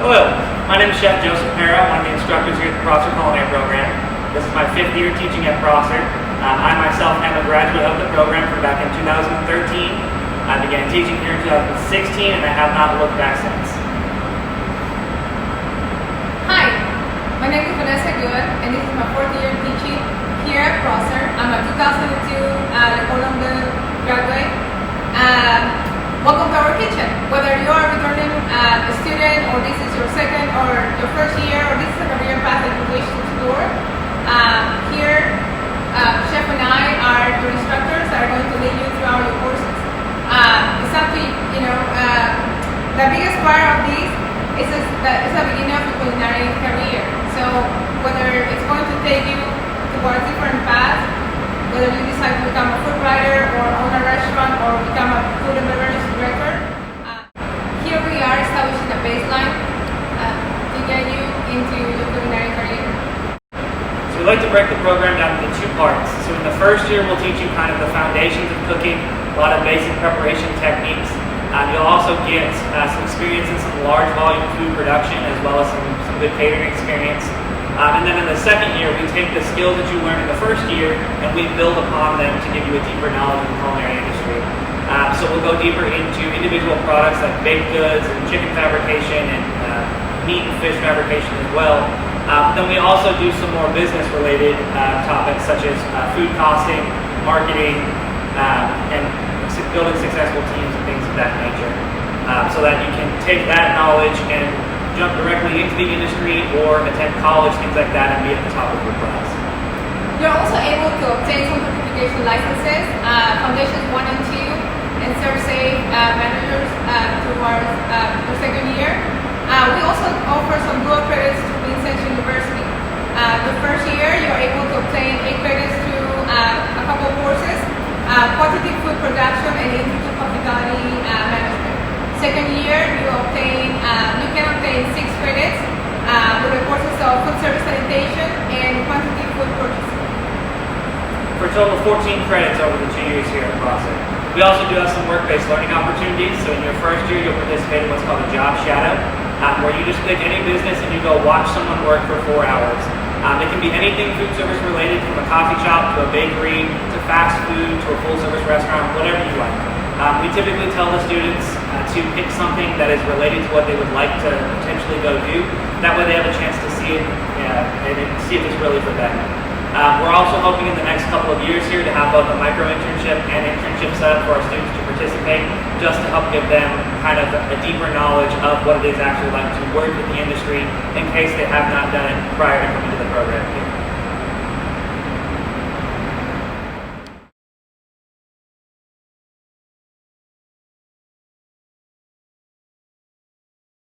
Hello, my name is Chef Joseph Para, one of the instructors here at the Prosser Culinary Program. This is my 5th year teaching at Prosser. I myself am a graduate of the program from back in 2013. I began teaching here in 2016 and I have not looked back since. Hi, my name is Vanessa Good and this is my 4th year teaching here at Prosser. I'm a 2002 Columbia graduate. Welcome to our kitchen. Whether you are returning a student or this is your second or your first year or this is a career path that you wish to explore, here Chef and I are your instructors that are going to lead you throughout your courses. It's up to you know, the biggest part of this is it's the beginning of your culinary career. So whether it's going to take you towards different paths, whether you decide to become a food writer or own a restaurant or become a food and beverage director, here we are establishing a baseline to get you into your culinary career. So we like to break the program down into 2 parts. So in the first year we'll teach you kind of the foundations of cooking, a lot of basic preparation techniques. You'll also get some experience in some large volume food production as well as some good catering experience. And then in the second year, we take the skills that you learned in the first year and we build upon them to give you a deeper knowledge of the culinary industry. So we'll go deeper into individual products like baked goods and chicken fabrication and meat and fish fabrication as well. Then we also do some more business-related topics such as food costing, marketing, and building successful teams and things of that nature. So that you can take that knowledge and jump directly into the industry or attend college, things like that, and be at the top of your class. You're also able to obtain some certification licenses, Foundations 1 and 2, and ServSafe managers towards your second year. We also offer some dual credits to Vincent University. The first year, you're able to obtain 8 credits through a couple of courses, quantity food production and Institute Hospitality Management. Second year, you can obtain 6 credits with the courses of food service sanitation and quantity food purchasing. For a total of 14 credits over the 2 years here at Prosser. We also do have some work-based learning opportunities. So in your first year, you'll participate in what's called a job shadow, where you just pick any business and you go watch someone work for 4 hours. It can be anything food service related, from a coffee shop to a bakery to fast food to a full service restaurant, whatever you like. We typically tell the students to pick something that is related to what they would like to potentially go do. That way they have a chance to see it and see if it's really for them. We're also hoping in the next couple of years here to have both a micro internship and internship set up for our students to participate, just to help give them kind of a deeper knowledge of what it is actually like to work in the industry in case they have not done it prior to coming to the program.